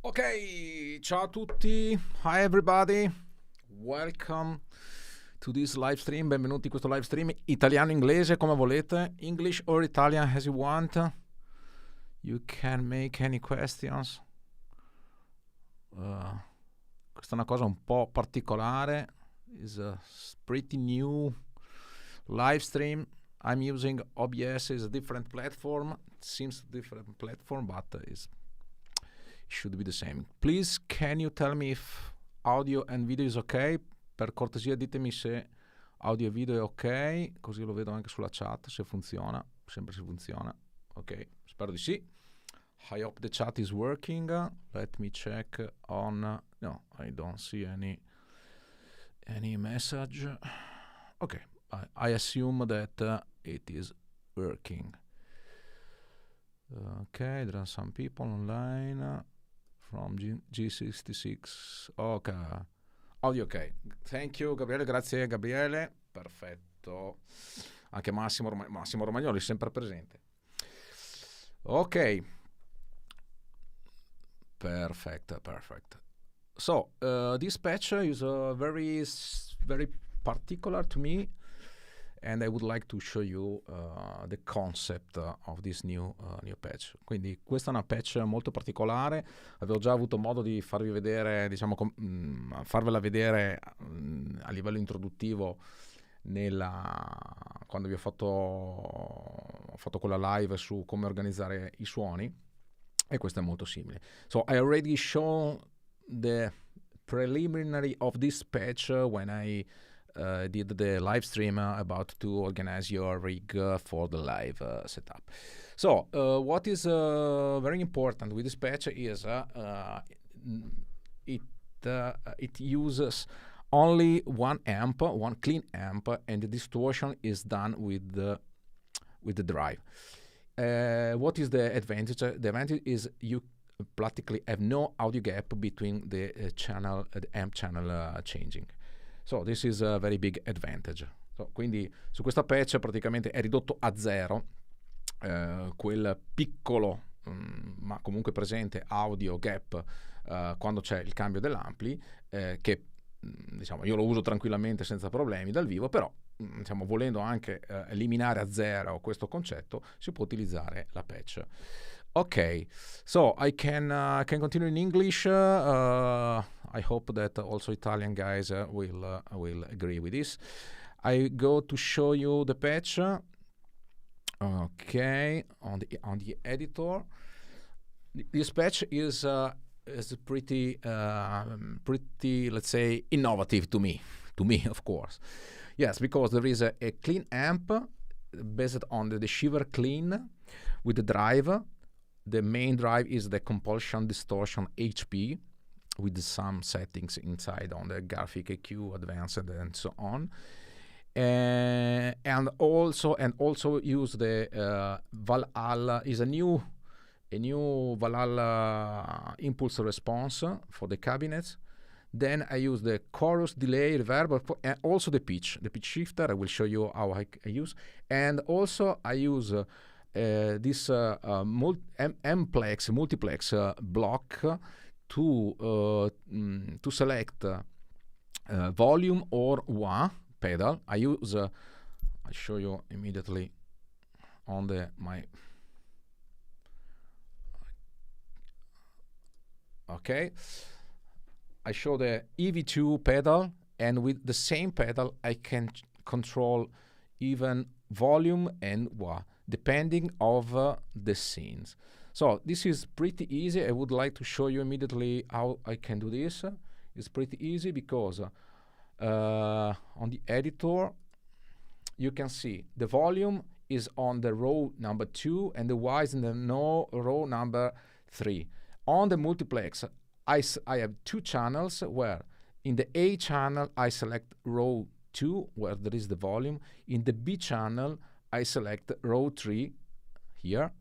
Ok, ciao a tutti, hi everybody, welcome to this live stream, benvenuti in questo live stream, italiano-inglese come volete, English or Italian as you want, you can make any questions. Questa è una cosa un po' particolare, is a pretty new live stream. I'm using OBS, is a different platform, it seems different platform, but it should be the same. Please, can you tell me if audio and video is ok? Per cortesia ditemi se audio e video è ok, così lo vedo anche sulla chat, se funziona, sempre se funziona. Ok, spero di sì. I hope the chat is working. Let me check on... No, I don't see any message. Ok, I assume that it is working. Okay, there are some people online from G66. Ok, audio ok. Thank you Gabriele, grazie Gabriele. Perfetto. Anche Massimo Romagnoli sempre presente. Ok. Perfect. So, this patch is very particular to me, and I would like to show you the concept of this new patch. Quindi questa è una patch molto particolare, avevo già avuto modo di farvi vedere, diciamo, farvela vedere a livello introduttivo quando vi ho fatto quella live su come organizzare i suoni, e questo è molto simile. So I already shown the preliminary of this patch when I did the live stream about to organize your rig for the live setup. So what is very important with this patch is it uses only one clean amp, and the distortion is done with the drive. What is the advantage? The advantage is you practically have no audio gap between the amp channel changing. So this is a very big advantage. So, quindi su questa patch praticamente è ridotto a zero quel piccolo ma comunque presente audio gap quando c'è il cambio dell'ampli, che diciamo io lo uso tranquillamente senza problemi dal vivo, però diciamo volendo anche eliminare a zero questo concetto si può utilizzare la patch. Okay, so I can continue in English. I hope that also Italian guys will agree with this. I go to show you the patch. Okay, on the editor. This patch is pretty let's say innovative to me of course. Yes, because there is a clean amp based on the Shiver Clean with the drive. The main drive is the compulsion distortion HP with some settings inside on the graphic EQ, advanced, and so on. And also use the Valhallir is a new Valhallir impulse response for the cabinets. Then I use the chorus, delay, reverb, and also the pitch shifter. I will show you how I use. And also I use this M-Plex multiplex block to select volume or wah pedal. I use I'll show you immediately on my okay. I show the EV2 pedal, and with the same pedal I can control even volume and wah depending of the scenes. So this is pretty easy. I would like to show you immediately how I can do this. It's pretty easy because on the editor you can see the volume is on the row number 2 and the wah is in the row number 3. On the multiplex I have 2 channels where in the A channel I select row 2 where there is the volume. In the B channel I select row 3 here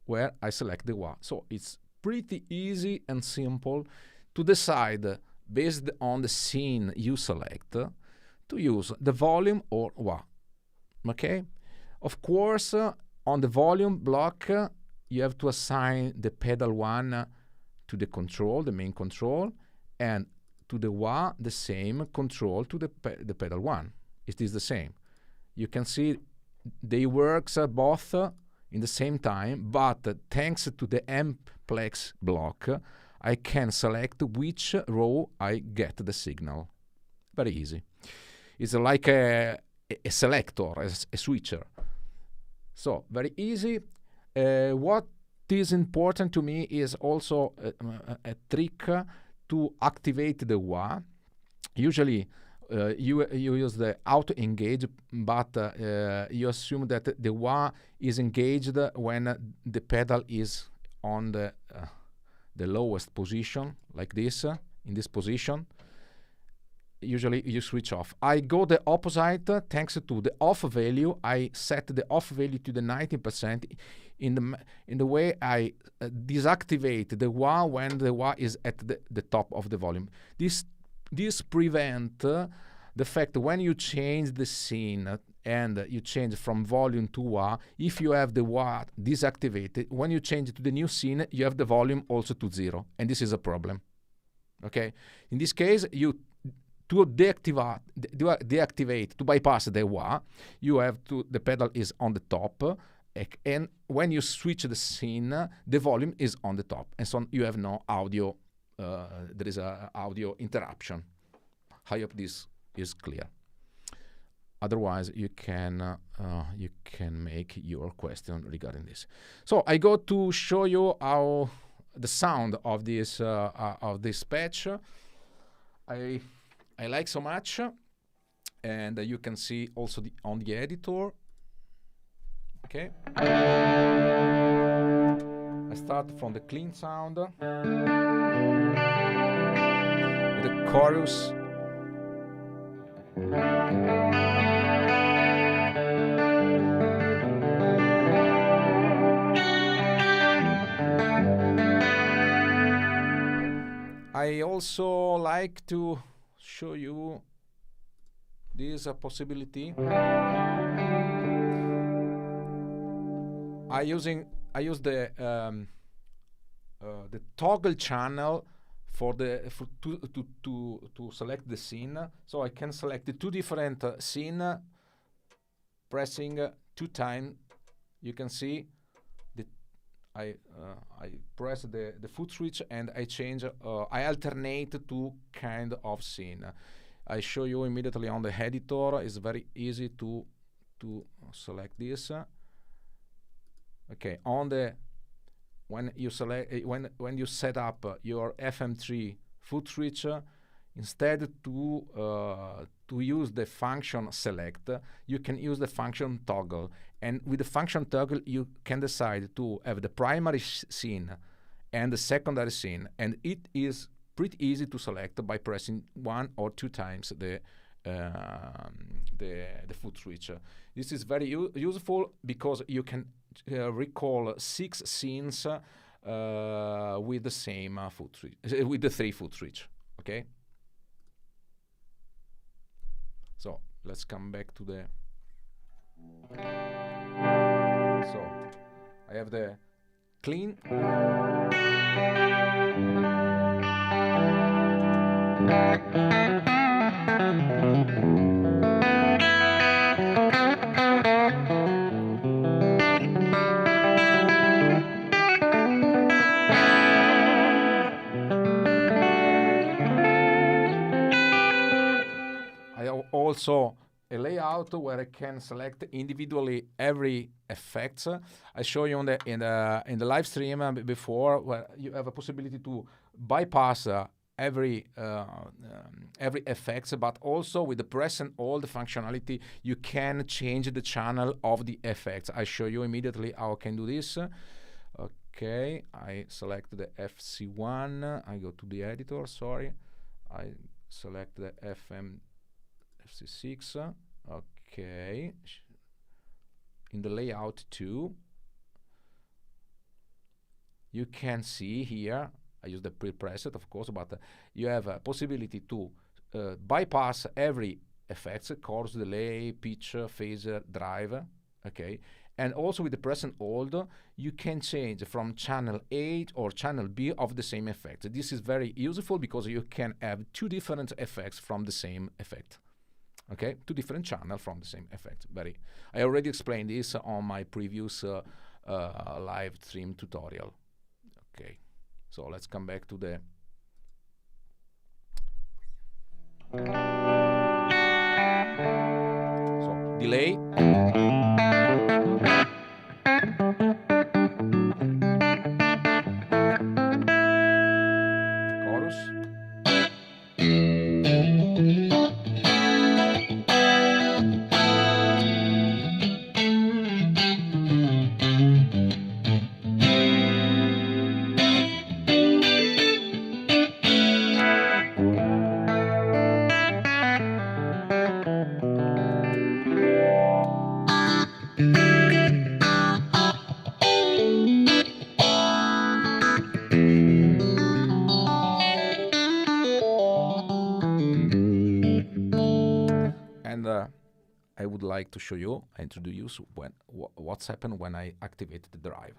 where I select the wah. So it's pretty easy and simple to decide based on the scene you select to use the volume or wah. Okay? Of course, on the volume block you have to assign the pedal 1 to the control, the main control, and to the wah the same control to the pedal 1. It is the same. You can see they work both in the same time, but thanks to the M-Plex block, I can select which row I get the signal. Very easy. It's like a selector, a switcher. So, very easy. What is important to me is also a trick to activate the wah. Usually, you use the auto engage, but you assume that the wah is engaged when the pedal is on the lowest position, like this, in this position. Usually you switch off. I go the opposite. Thanks to the off value, I set the off value to the 90%. In the way I deactivate the wah when the wah is at the top of the volume. This prevent the fact when you change the scene and you change from volume to wah, if you have the wah deactivated, when you change it to the new scene, you have the volume also to 0, and this is a problem. Okay? In this case, to deactivate, to bypass the wah, you have to, the pedal is on the top, and when you switch the scene, the volume is on the top, and so you have no audio, there is a audio interruption. I hope this is clear. Otherwise, you can make your question regarding this. So I go to show you how the sound of this patch. I like so much, and you can see also on the editor. Okay. I start from the clean sound with the chorus. I also like to show you this possibility. I use the toggle channel to select the scene. So I can select the two different scene, pressing 2 times. You can see I press the foot switch and I change. I alternate two kind of scene. I show you immediately on the editor. It's very easy to select this. Okay, when you set up your FM3 foot switch, instead to use the function select, you can use the function toggle. And with the function toggle, you can decide to have the primary scene and the secondary scene, and it is pretty easy to select by pressing 1 or 2 times the foot switch. This is very useful because you can recall 6 scenes with the same foot switch, with the 3 foot switch. Okay. So let's come back to the. So I have the clean. Also a layout where I can select individually every effects. I show you in the live stream before, where you have a possibility to bypass every effects, but also with the press and hold functionality, you can change the channel of the effects. I show you immediately how I can do this. Okay, I select the FC1. I go to the editor. Sorry, I select the FC6. Okay, in the layout 2, you can see here, I use the pre-preset of course, but you have a possibility to bypass every effects, chorus, delay, pitch, phaser, drive. Okay, and also with the press and hold, you can change from channel A or channel B of the same effect. This is very useful because you can have 2 different effects from the same effect. Okay, 2 different channels from the same effect. I already explained this on my previous live stream tutorial. Okay, so let's come back to the. So delay. Chorus. I would like to show you, introduce what's happened when I activate the drive.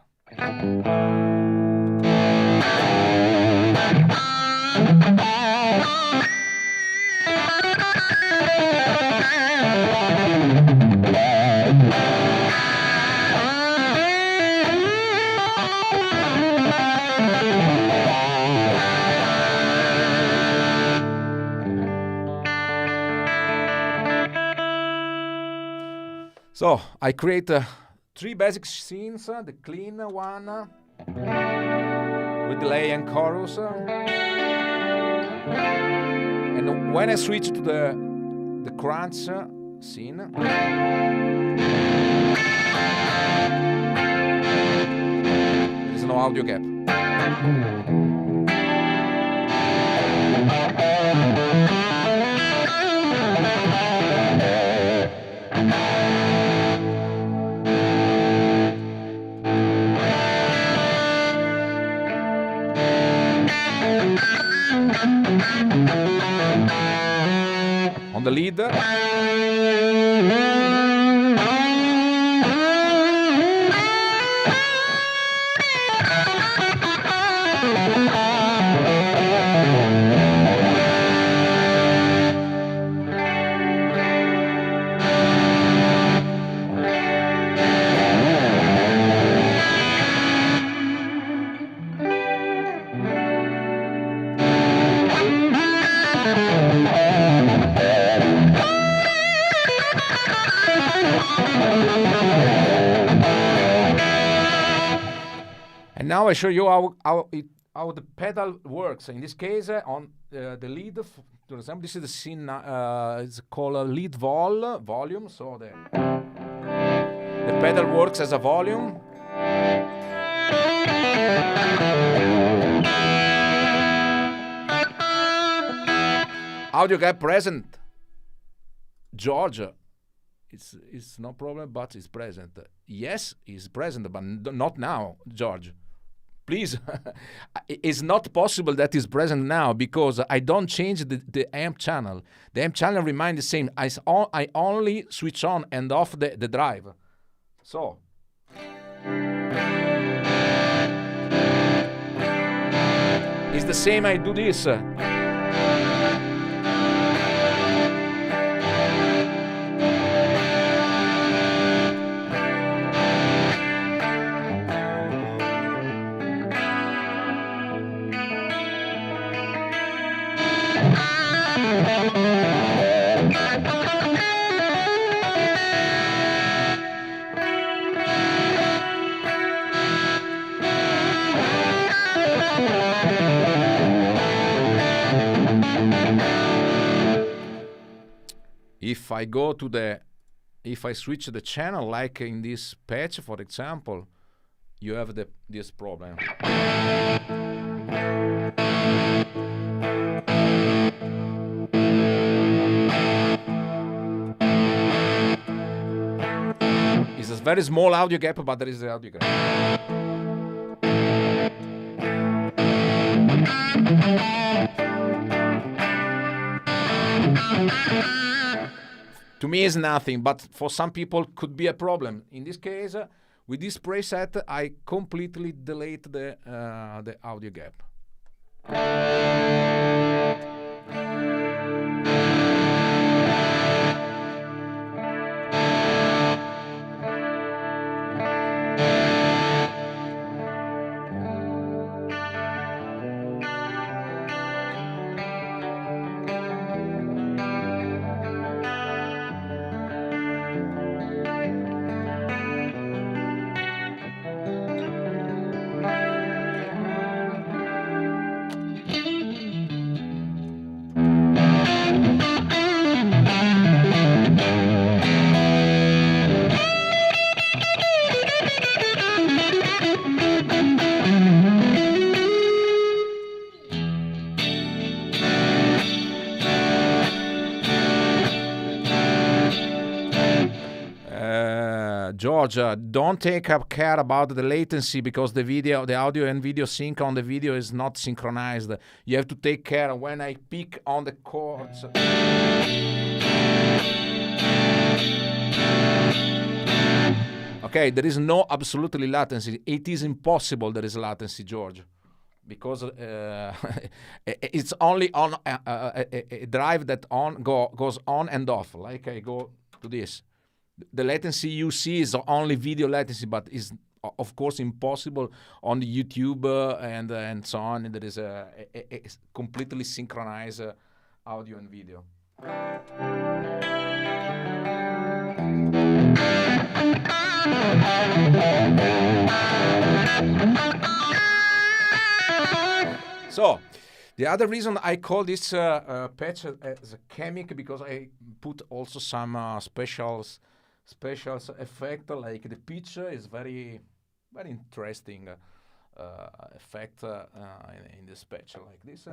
So I create 3 basic scenes, the clean one with delay and chorus, and when I switch to the crunch scene, there is no audio gap. on the lead. And now I show you how the pedal works. In this case, on the lead, for example, this is the scene. It's called lead volume. So the pedal works as a volume. Audio gap present. George, it's no problem, but it's present. Yes, it's present, but not now, George. Please, it's not possible that it's present now because I don't change the amp channel. The amp channel remains the same. I only switch on and off the drive. So. It's the same, I do this. If I go to if I switch the channel, like in this patch, for example, you have this problem. It's a very small audio gap, but there is the audio gap. To me, it's nothing, but for some people, could be a problem. In this case, with this preset, I completely delete the audio gap. George, don't take care about the latency because the audio and video sync on the video is not synchronized. You have to take care when I pick on the chords. Okay, there is no absolutely latency. It is impossible there is latency, George, because it's only on a drive that goes on and off. Like I go to this. The latency you see is only video latency, but is of course impossible on the YouTube and so on. There is a completely synchronized audio and video. So, the other reason I call this patch as a chemic because I put also some special effect, like the pitch is very interesting effect in this patch like this.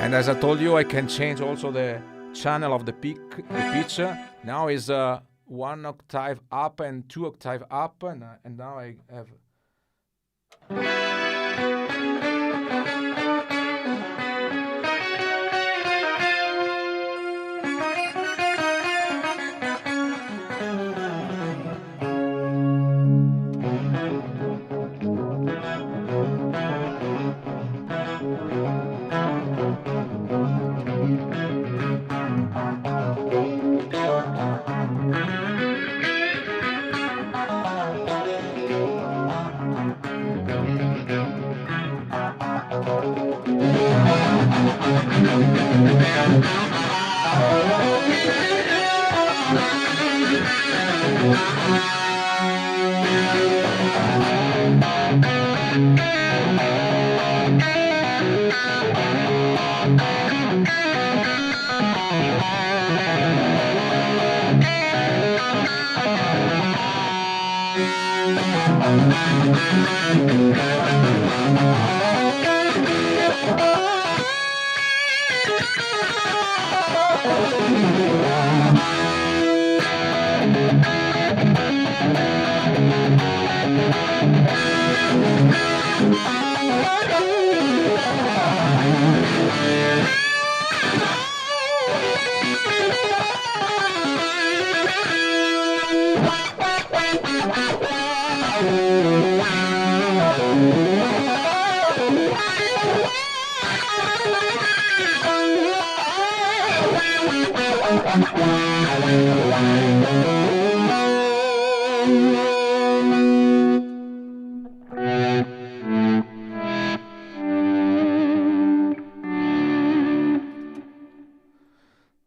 And as I told you, I can change also the channel of the pitch. Now is 1 octave up and 2 octave up, and now I have.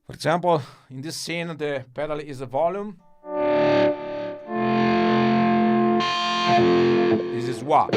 For example, in this scene, the pedal is the volume. This is Wha.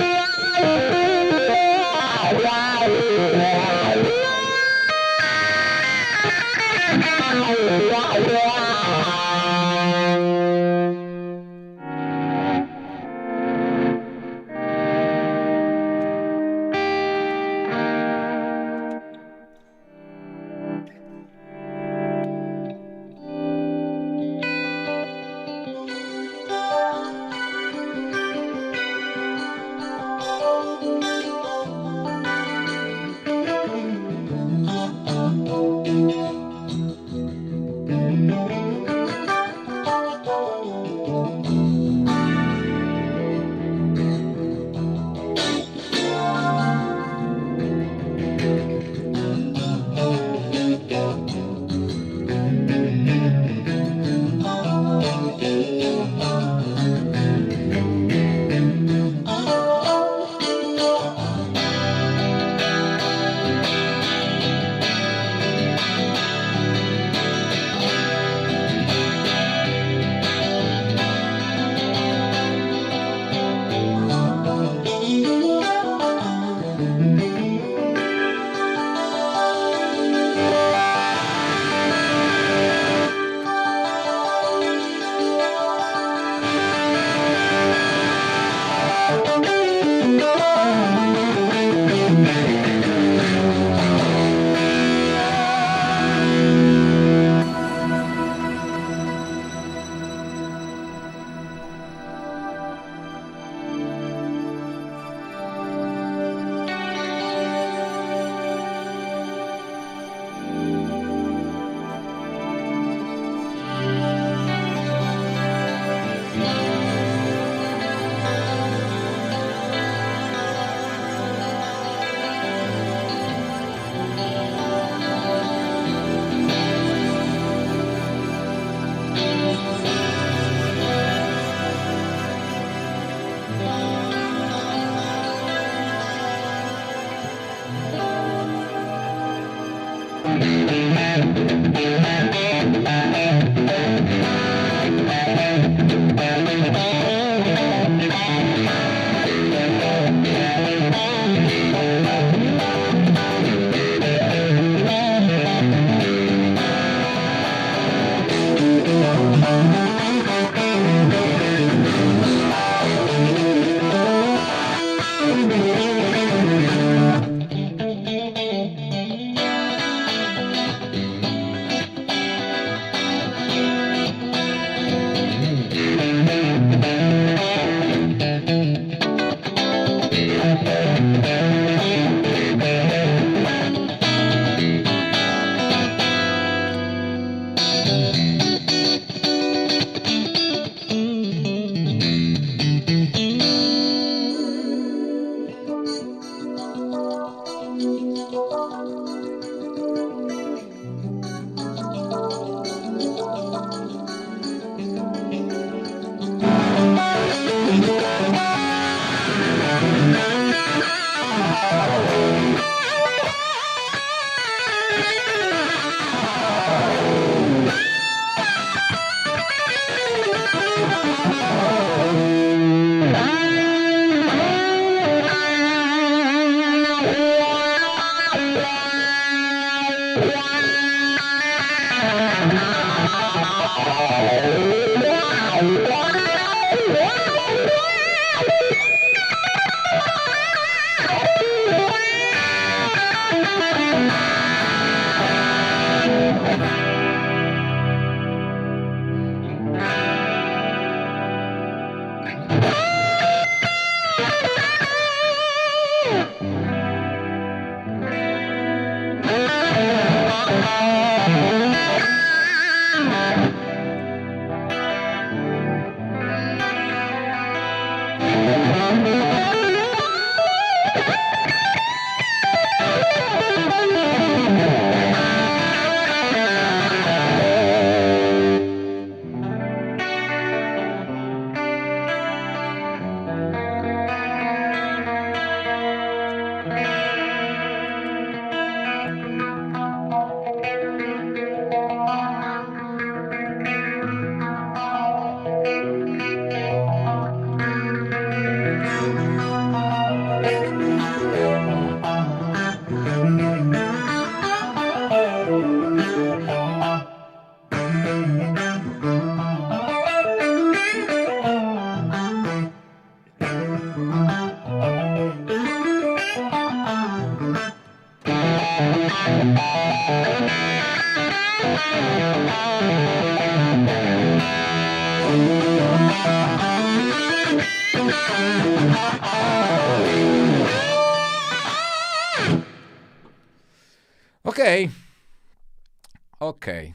Okay.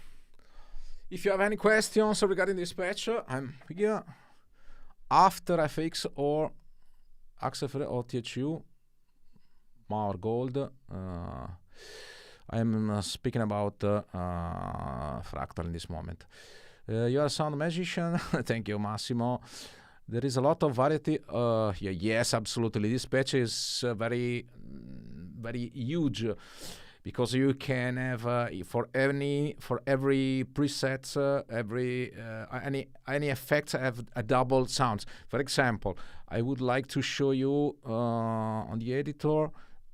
If you have any questions regarding this patch, I'm here. After FX or XFR or THU, Mauer Gold, I am speaking about FRACTAL in this moment. You are a sound magician. Thank you, Massimo. There is a lot of variety. Yes, absolutely. This patch is very huge, because you can have for every preset, any effects have a double sounds. For example, I would like to show you on the editor,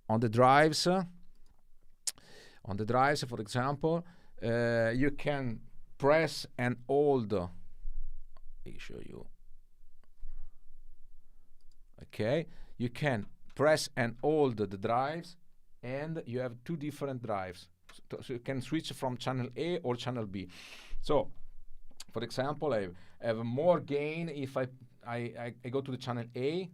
on the drives. On the drives, for example, you can press and hold. Let me show you. Okay, you can press and hold the drives, and you have two different drives, so you can switch from channel A or channel B. So, for example, I have more gain if I go to the channel A.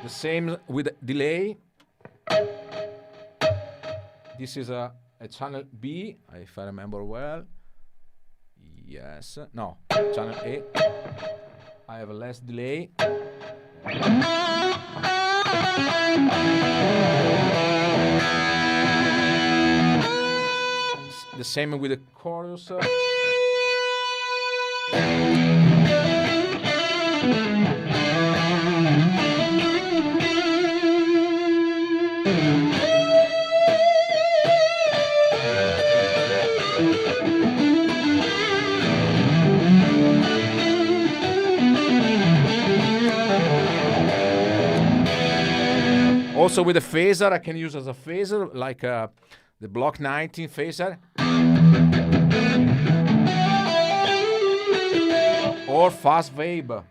Same with delay. This is a channel B, if I remember well. Yes, no, channel A. I have a less delay. The same with the chorus. Also with the phaser, I can use as a phaser, like the Block 19 phaser. Or fast vibe.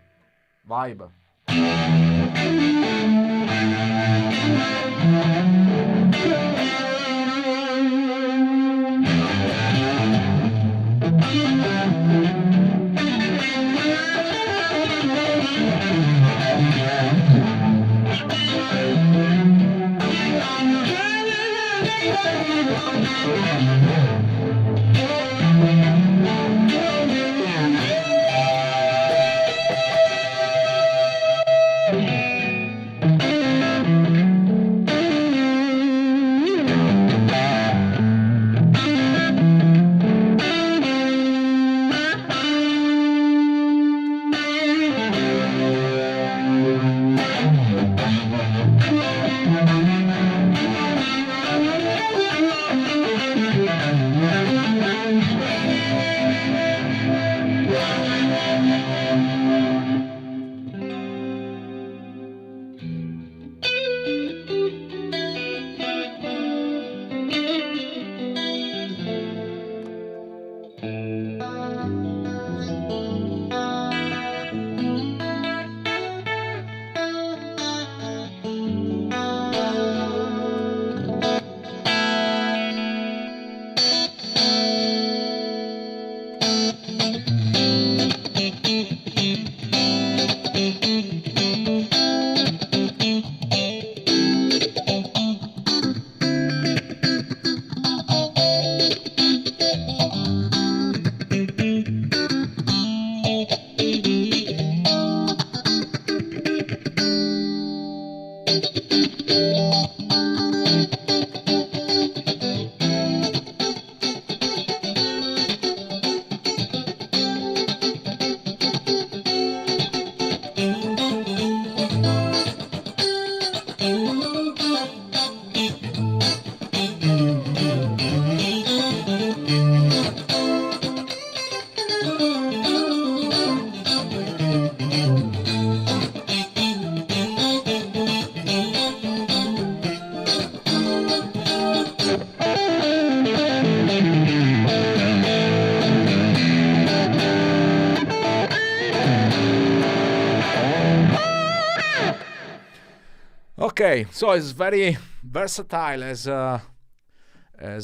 Okay, so it's very versatile, as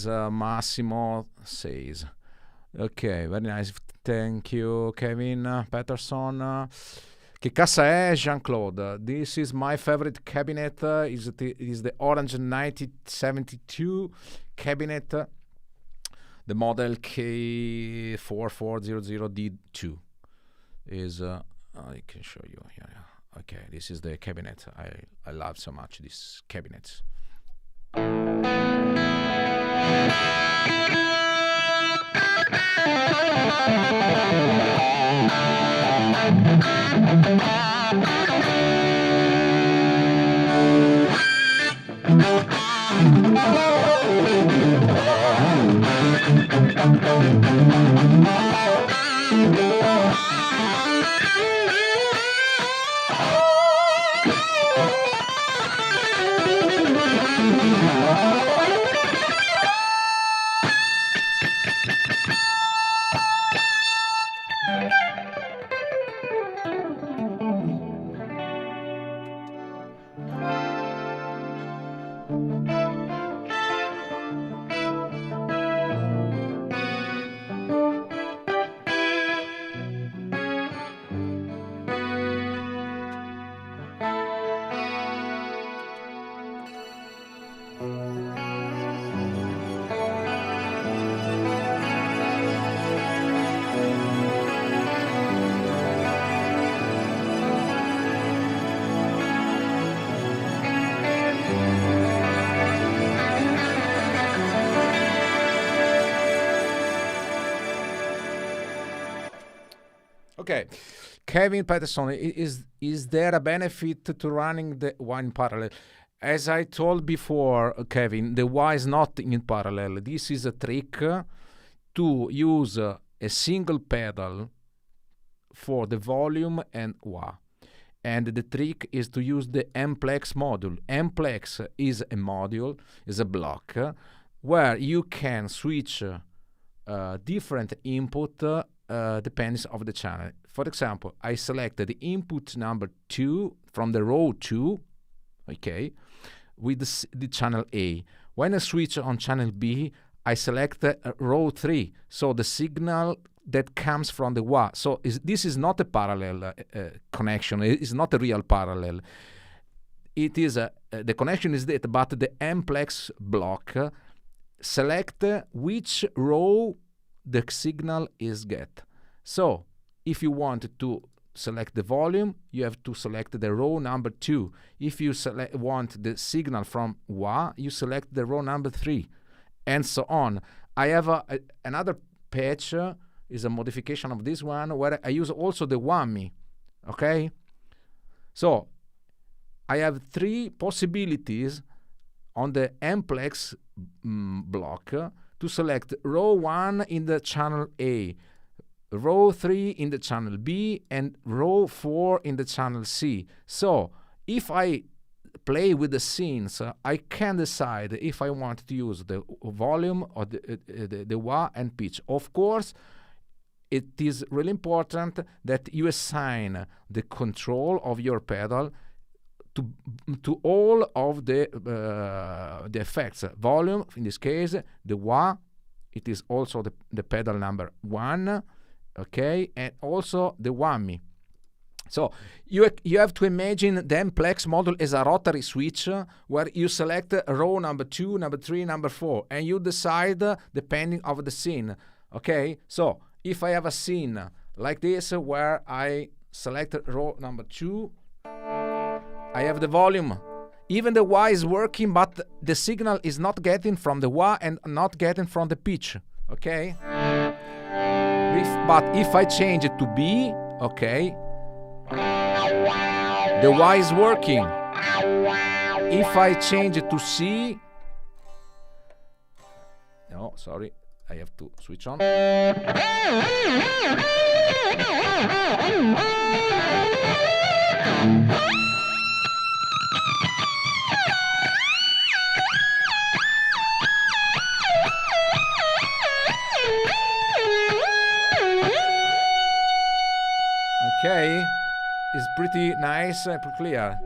Massimo says. Okay, very nice. Thank you, Kevin Patterson. Che cassa è, Jean-Claude? This is my favorite cabinet. Is the Orange 9072 cabinet, the model K4400D2. Is I can show you here. Okay, this is the cabinet. I love so much this cabinet. Okay, Kevin Patterson, is there a benefit to running the Wha in parallel? As I told before, Kevin, the Wha is not in parallel. This is a trick to use a single pedal for the volume and Wha. And the trick is to use the M-Plex module. M-Plex is a module, is a block, where you can switch different input depends of the channel. For example, I selected the input number 2 from the row 2, okay, with the channel A. When I switch on channel B, I select row 3, so the signal that comes from the Wha. So this is not a parallel connection. It is not a real parallel. It is the connection is that, but the M-Plex block select which row the signal is get. So if you want to select the volume, you have to select the row number 2. If you want the signal from Wha, you select the row number 3, and so on. I have another patch, is a modification of this one, where I use also the whammy, okay? So I have 3 possibilities on the M-Plex block to select row 1 in the channel A, row 3 in the channel B, and row 4 in the channel C. So if I play with the scenes, I can decide if I want to use the volume or the Wha and pitch. Of course, it is really important that you assign the control of your pedal to all of the effects. Volume, in this case, the Wha, it is also the pedal number 1, okay, and also the whammy. So you have to imagine the M-Plex module as a rotary switch where you select row number 2, number 3, number 4, and you decide depending on the scene, okay? So if I have a scene like this where I select row number 2, I have the volume. Even the Wha is working, but the signal is not getting from the Wha and not getting from the pitch, okay? But if I change it to B, okay, the Wha is working. If I change it to C, no, sorry, I have to switch on. Okay, it's pretty nice and clear.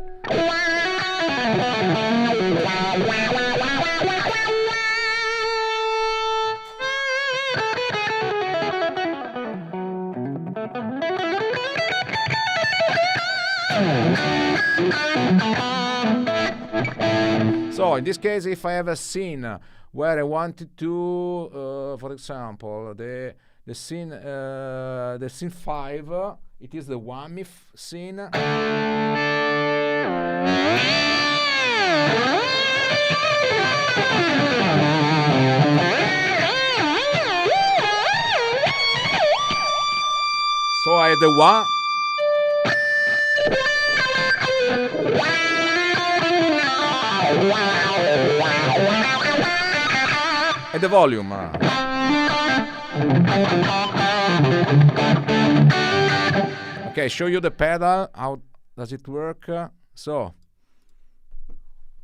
So in this case, if I have a scene where I wanted to, for example, the scene 5, it is the whammy scene. So I have the wah. And the volume. Okay, show you the pedal. How does it work? So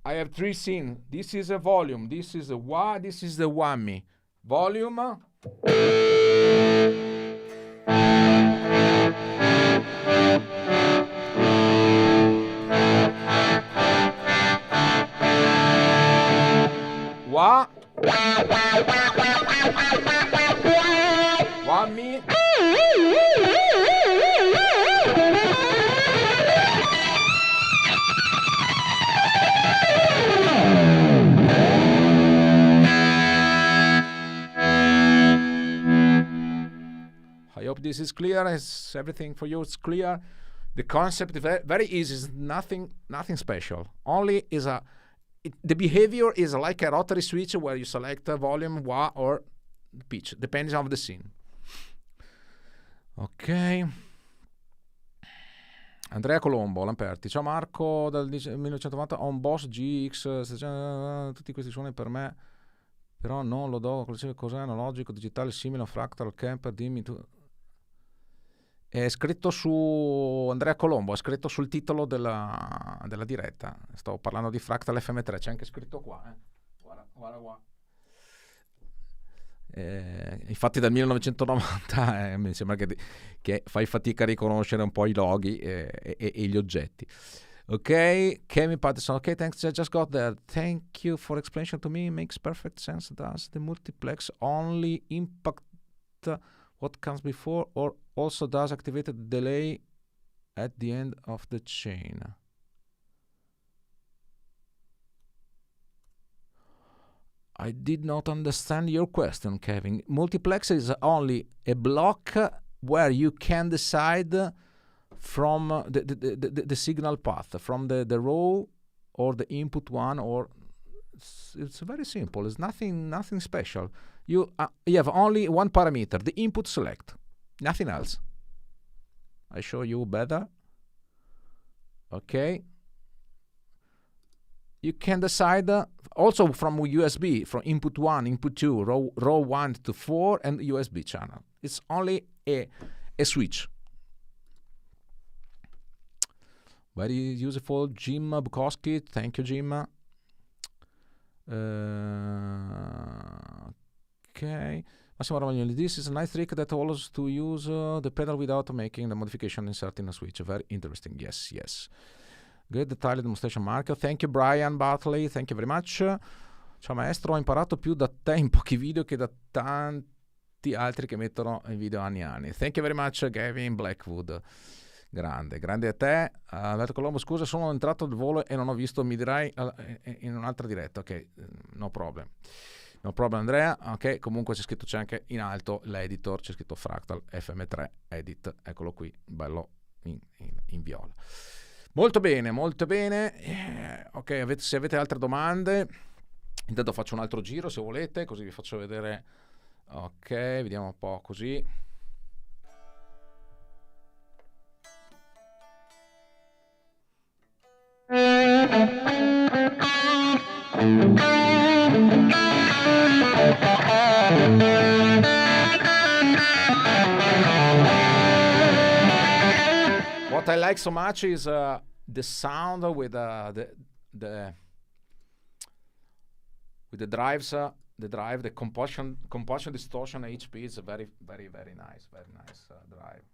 I have 3 scenes. This is a volume. This is a wah. This is the whammy. Volume. Wah. Whammy. I hope this is clear. Is everything for you? It's clear. The concept is very easy. It's nothing special. Only is the behavior is like a rotary switch where you select a volume, wah, or pitch, depending on the scene. Ok. Andrea Colombo, Lamperti. Ciao Marco, dal 1990 ho un Boss GX, tutti questi suoni per me, però non lo do, cos'è analogico, digitale, simile, fractal, camper, dimmi tu. È scritto su Andrea Colombo, è scritto sul titolo della diretta. Sto parlando di Fractal FM3, c'è anche scritto qua. Guarda qua. Infatti dal 1990 mi sembra che fai fatica a riconoscere un po' i loghi e gli oggetti. Ok, Kevin Patterson. Ok, thanks, I just got there. Thank you for explanation to me. Makes perfect sense. Does the multiplex only impact what comes before, or also does activated delay at the end of the chain? I did not understand your question, Kevin. Multiplex is only a block where you can decide from the signal path, from the raw or the input one, or it's very simple. It's nothing special. You have only one parameter, the input select, nothing else. I show you better. Okay. You can decide also from USB, from input 1, input 2, row 1 to 4, and USB channel. It's only a switch. Very useful. Jim Bukowski, thank you, Jim. Okay. Massimo Ravagnoli, this is a nice trick that allows to use the pedal without making the modification inserting a switch. Very interesting. Yes. Good detailed demonstration, Marco. Thank you, Brian Bartley. Thank you very much. Ciao maestro, ho imparato più da te in pochi video che da tanti altri che mettono in video anni e anni. Thank you very much, Gavin Blackwood. Grande a te. Alberto Colombo, scusa, sono entrato al volo e non ho visto, mi dirai in un'altra diretta. Ok, no problem. No problem, Andrea. Ok, comunque c'è anche in alto l'editor, c'è scritto Fractal FM3 Edit. Eccolo qui, bello in viola. Molto bene. Ok, se avete altre domande, intanto faccio un altro giro se volete, così vi faccio vedere. Ok, vediamo un po' così. What I like so much is the sound with the drives, the compulsion distortion HP is very nice, drive.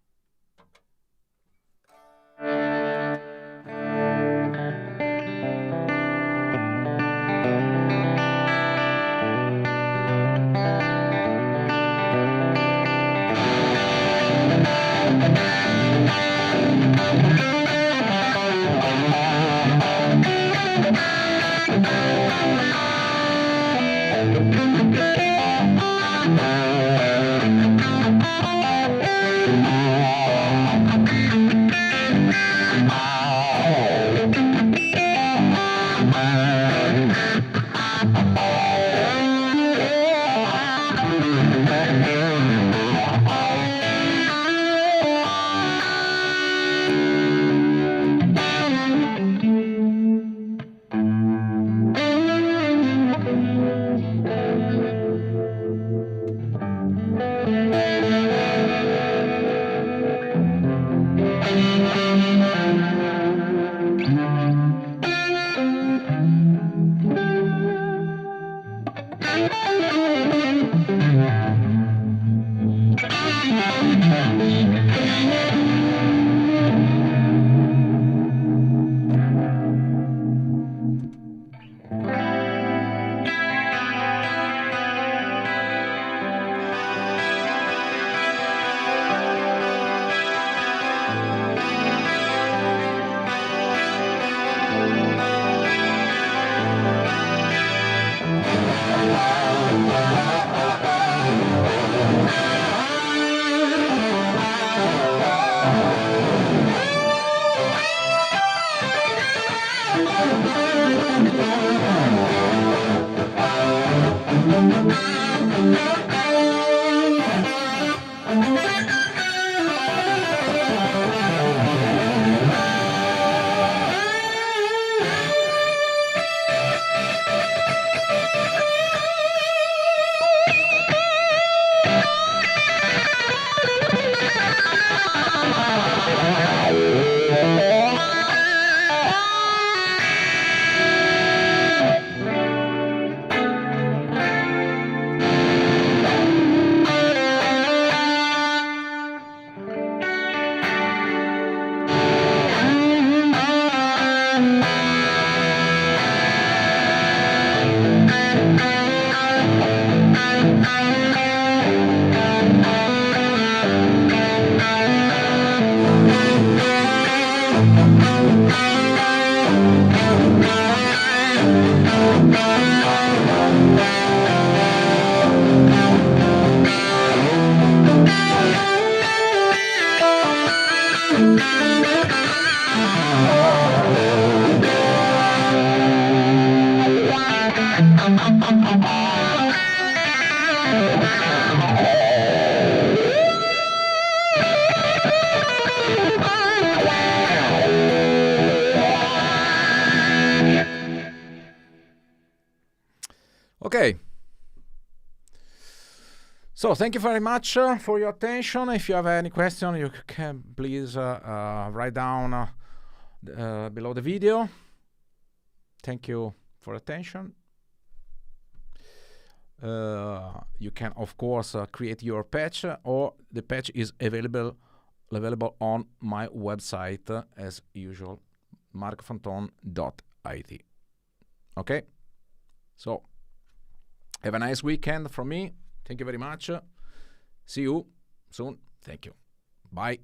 Okay. So thank you very much for your attention. If you have any question, you can please write down below the video. Thank you for attention. You can, of course, create your patch, or the patch is available on my website as usual, marcofanton.it. Okay, so have a nice weekend from me. Thank you very much. See you soon. Thank you. Bye.